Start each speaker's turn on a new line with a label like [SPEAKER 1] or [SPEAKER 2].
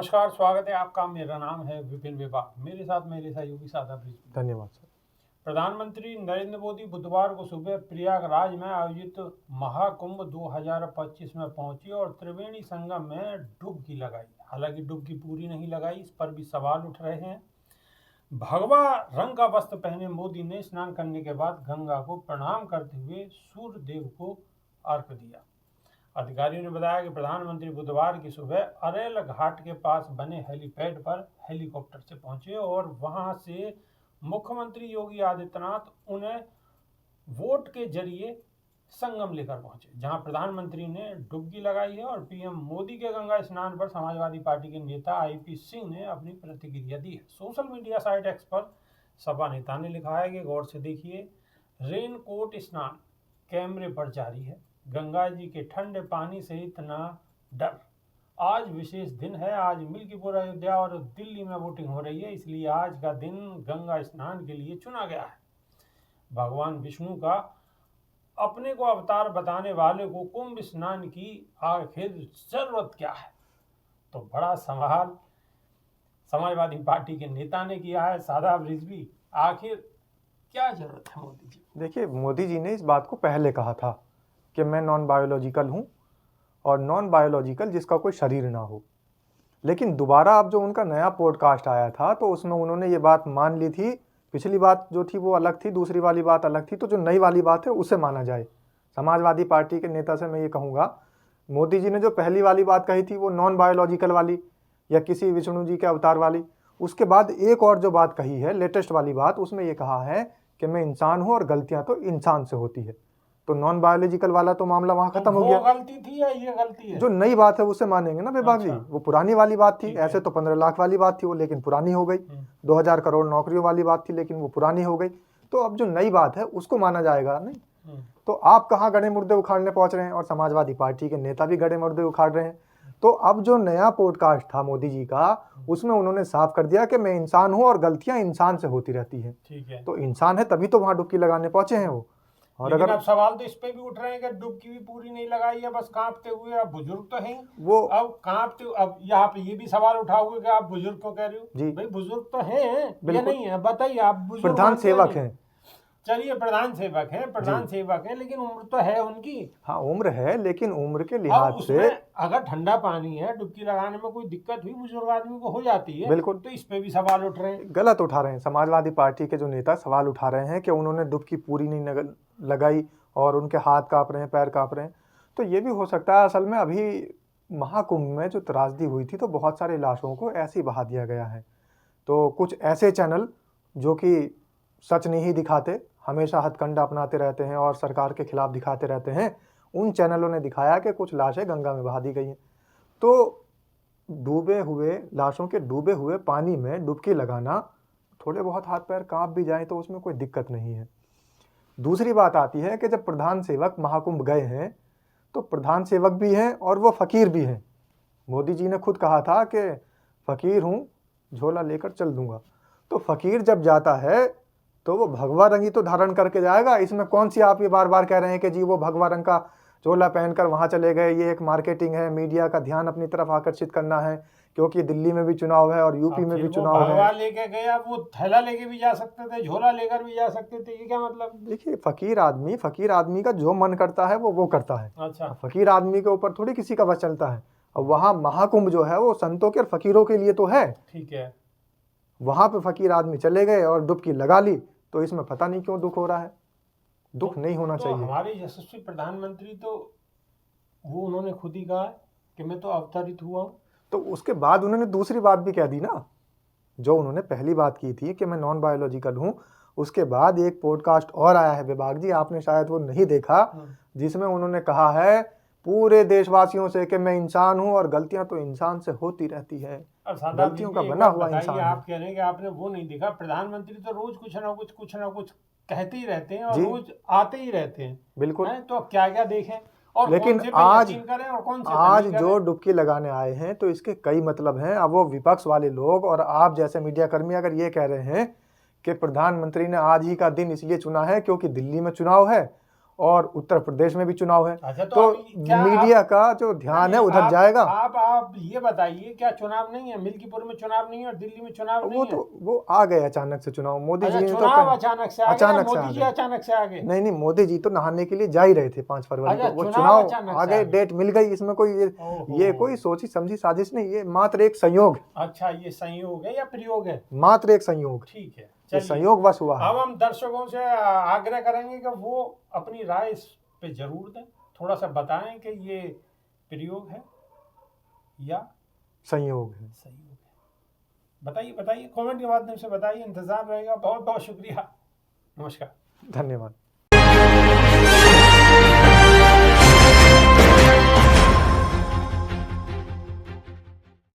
[SPEAKER 1] नमस्कार, स्वागत है आपका। मेरा नाम है विपिन विभाग। मेरे साथ मेरे सहयोगी सादा ब्रिज।
[SPEAKER 2] धन्यवाद सर।
[SPEAKER 1] प्रधानमंत्री नरेंद्र मोदी बुधवार को सुबह प्रयागराज में आयोजित महाकुंभ 2025 में पहुंचे और त्रिवेणी संगम में डुबकी लगाई। हालांकि डुबकी पूरी नहीं लगाई, इस पर भी सवाल उठ रहे हैं। भगवा रंग का वस्त्र पहने मोदी ने स्नान करने के बाद गंगा को प्रणाम करते हुए सूर्य देव को अर्घ्य दिया। अधिकारियों ने बताया कि प्रधानमंत्री बुधवार की सुबह अरेल घाट के पास बने हेलीपैड पर हेलीकॉप्टर से पहुंचे और वहां से मुख्यमंत्री योगी आदित्यनाथ उन्हें वोट के जरिए संगम लेकर पहुंचे, जहां प्रधानमंत्री ने डुबकी लगाई है। और पीएम मोदी के गंगा स्नान पर समाजवादी पार्टी के नेता आईपी सिंह ने अपनी प्रतिक्रिया दी है। सोशल मीडिया साइट एक्स पर सपा नेता ने लिखा है कि गौर से देखिए, रेनकोट स्नान कैमरे पर जारी है। गंगा जी के ठंडे पानी से इतना डर। आज विशेष दिन है। आज मिल्कीपुर, अयोध्या और दिल्ली में वोटिंग हो रही है, इसलिए आज का दिन गंगा स्नान के लिए चुना गया है। भगवान विष्णु का अपने को अवतार बताने वाले को कुंभ स्नान की आखिर जरूरत क्या है? तो बड़ा सवाल समाजवादी पार्टी के नेता ने किया है। सादाब रिजवी, आखिर क्या जरूरत है मोदी जी?
[SPEAKER 2] देखिए, मोदी जी ने इस बात को पहले कहा था कि मैं नॉन बायोलॉजिकल हूँ और नॉन बायोलॉजिकल जिसका कोई शरीर ना हो। लेकिन दोबारा अब जो उनका नया पॉडकास्ट आया था तो उसमें उन्होंने ये बात मान ली थी। पिछली बात जो थी वो अलग थी, दूसरी वाली बात अलग थी। तो जो नई वाली बात है उसे माना जाए। समाजवादी पार्टी के नेता से मैं ये कहूँगा, मोदी जी ने जो पहली वाली बात कही थी वो नॉन बायोलॉजिकल वाली या किसी विष्णु जी के अवतार वाली, उसके बाद एक और जो बात कही है, लेटेस्ट वाली बात, उसमें ये कहा है कि मैं इंसान हूँ और गलतियाँ तो इंसान से होती है। तो नॉन बायोलॉजिकल वाला तो मामला वहां खत्म हो गया।
[SPEAKER 1] गलती थी या ये गलती है?
[SPEAKER 2] जो नई बात है उसे मानेंगे ना विभाग जी। वो पुरानी वाली बात थी, ऐसे तो 15 लाख वाली बात थी वो, लेकिन पुरानी हो गई। 2000 करोड़ नौकरियों वाली बात थी, लेकिन वो पुरानी हो गई। तो अब जो नई बात है उसको माना जाएगा नहीं। तो आप कहाँ गड़े मुर्दे उखाड़ने पहुंच रहे हैं, और समाजवादी पार्टी के नेता भी गड़े मुर्दे उखाड़ रहे हैं। तो अब जो नया पॉडकास्ट था मोदी जी का, उसमें उन्होंने साफ कर दिया कि मैं इंसान हूं और गलतियां इंसान से होती रहती है।
[SPEAKER 1] ठीक है,
[SPEAKER 2] तो इंसान है तभी तो वहां डुबकी लगाने पहुंचे हैं वो।
[SPEAKER 1] और अगर अब सवाल तो इस पे भी उठ रहे हैं कि डुबकी भी पूरी नहीं लगाई है, बस कांपते हुए। अब बुजुर्ग तो हैं
[SPEAKER 2] वो,
[SPEAKER 1] अब कांपते। अब यहाँ पे ये भी सवाल उठाओगे कि आप बुजुर्ग को कह रहे हो
[SPEAKER 2] जी
[SPEAKER 1] भाई, बुजुर्ग तो हैं या नहीं है? बताइए, आप बुजुर्ग
[SPEAKER 2] प्रधान सेवक हैं।
[SPEAKER 1] चलिए, प्रधान सेवक है, प्रधान सेवक है, लेकिन उम्र तो है उनकी।
[SPEAKER 2] हाँ, उम्र है, लेकिन उम्र के लिहाज से
[SPEAKER 1] अगर ठंडा पानी है, डुबकी लगाने में कोई दिक्कत हुई बुजुर्ग आदमी को हो जाती है।
[SPEAKER 2] बिल्कुल।
[SPEAKER 1] तो इस पे भी सवाल उठ रहे हैं।
[SPEAKER 2] गलत उठा रहे हैं समाजवादी पार्टी के जो नेता, सवाल उठा रहे हैं कि उन्होंने डुबकी पूरी नहीं लगाई और उनके हाथ कांप रहे हैं, पैर कांप रहे हैं। तो ये भी हो सकता है, असल में अभी महाकुंभ में जो त्रासदी हुई थी तो बहुत सारे लाशों को ऐसे ही बहा दिया गया है। तो कुछ ऐसे चैनल जो कि सच नहीं दिखाते, हमेशा हथकंडा अपनाते रहते हैं और सरकार के खिलाफ दिखाते रहते हैं, उन चैनलों ने दिखाया कि कुछ लाशें गंगा में बहा दी गई हैं। तो डूबे हुए लाशों के डूबे हुए पानी में डुबकी लगाना, थोड़े बहुत हाथ पैर कांप भी जाए तो उसमें कोई दिक्कत नहीं है। दूसरी बात आती है कि जब प्रधान सेवक महाकुंभ गए हैं तो प्रधान सेवक भी हैं और वो फकीर भी हैं। मोदी जी ने खुद कहा था कि फकीर हूँ, झोला लेकर चल दूंगा। तो फकीर जब जाता है तो वो भगवा रंग ही तो धारण करके जाएगा। इसमें कौन सी आप ये बार बार कह रहे हैं कि जी वो भगवा रंग का झोला पहनकर वहां चले गए, ये एक मार्केटिंग है, मीडिया का ध्यान अपनी तरफ आकर्षित करना है, क्योंकि दिल्ली में भी चुनाव है और यूपी में भी चुनाव है।
[SPEAKER 1] भगवा लेके गया, वो थैला लेके भी जा सकते थे, झोला लेकर भी जा सकते थे, ये क्या मतलब?
[SPEAKER 2] देखिए, फकीर आदमी का जो मन करता है वो करता है।
[SPEAKER 1] अच्छा,
[SPEAKER 2] फकीर आदमी के ऊपर थोड़ी किसी का बस चलता है। और वहाँ महाकुंभ जो है वो संतों के और फकीरों के लिए तो है।
[SPEAKER 1] ठीक है,
[SPEAKER 2] वहां पे फकीर आदमी चले गए और डुबकी लगा ली, तो इसमें पता नहीं क्यों दुख हो रहा है। दुख नहीं होना चाहिए।
[SPEAKER 1] हमारे यशस्वी प्रधानमंत्री तो वो उन्होंने खुद ही कहा कि मैं तो अवतरित हुआ हूँ।
[SPEAKER 2] तो उसके बाद उन्होंने दूसरी बात भी कह दी ना, जो उन्होंने पहली बात की थी कि मैं नॉन बायोलॉजिकल हूँ। उसके बाद एक पॉडकास्ट और आया है विभाग जी, आपने शायद वो नहीं देखा, जिसमें उन्होंने कहा है पूरे देशवासियों से कि मैं इंसान हूँ और गलतियां तो इंसान से होती रहती है, गलतियों का बना हुआ इंसान है।
[SPEAKER 1] आप कह रहे हैं कि आपने वो नहीं देखा। प्रधानमंत्री तो रोज कुछ ना कुछ कहते ही रहते हैं और रोज आते ही रहते हैं।
[SPEAKER 2] बिल्कुल।
[SPEAKER 1] तो अब क्या क्या देखें और
[SPEAKER 2] लेकिन
[SPEAKER 1] कौन से पे यकीन करें और कौन से
[SPEAKER 2] आज जो डुबकी लगाने आए हैं तो इसके कई मतलब हैं। अब वो विपक्ष वाले लोग और आप जैसे मीडिया कर्मी अगर ये कह रहे हैं कि प्रधानमंत्री ने आज ही का दिन इसलिए चुना है क्योंकि दिल्ली में चुनाव है और उत्तर प्रदेश में भी चुनाव है।
[SPEAKER 1] अच्छा,
[SPEAKER 2] तो
[SPEAKER 1] अभी क्या
[SPEAKER 2] मीडिया का जो ध्यान है उधर जाएगा।
[SPEAKER 1] आप ये बताइए, क्या चुनाव नहीं है? मिल्कीपुर में चुनाव नहीं है और दिल्ली में चुनाव नहीं है?
[SPEAKER 2] वो आ गए अचानक से चुनाव। मोदी
[SPEAKER 1] अच्छा,
[SPEAKER 2] जी ने तो
[SPEAKER 1] चुनाव अचानक से आ गया,
[SPEAKER 2] अचानक से आ
[SPEAKER 1] मोदी जी
[SPEAKER 2] गए।
[SPEAKER 1] अचानक से आ गए?
[SPEAKER 2] नहीं, मोदी जी तो नहाने के लिए जा ही रहे थे 5 फरवरी
[SPEAKER 1] अच्छा,
[SPEAKER 2] को, वो
[SPEAKER 1] चुनाव
[SPEAKER 2] चुनाव
[SPEAKER 1] अचानक
[SPEAKER 2] आ
[SPEAKER 1] से
[SPEAKER 2] गए,
[SPEAKER 1] आ गए।
[SPEAKER 2] डेट मिल गई। इसमें कोई
[SPEAKER 1] ओहो।
[SPEAKER 2] ये कोई सोची समझी साजिश नहीं, ये मात्र एक संयोग है,
[SPEAKER 1] अच्छा, ये संयोग है या प्रयोग है?
[SPEAKER 2] मात्र एक संयोग,
[SPEAKER 1] ठीक है,
[SPEAKER 2] ये
[SPEAKER 1] चलिए।
[SPEAKER 2] संयोग बस हुआ
[SPEAKER 1] अब
[SPEAKER 2] है।
[SPEAKER 1] हम दर्शकों से आग्रह करेंगे कि वो अपनी राय इस पे जरूर दें, थोड़ा सा बताएं कि ये प्रयोग है या
[SPEAKER 2] संयोग है।
[SPEAKER 1] संयोग है। बताइए बताइए, कमेंट के माध्यम से बताइए, इंतजार रहेगा। बहुत बहुत शुक्रिया, नमस्कार।
[SPEAKER 2] धन्यवाद।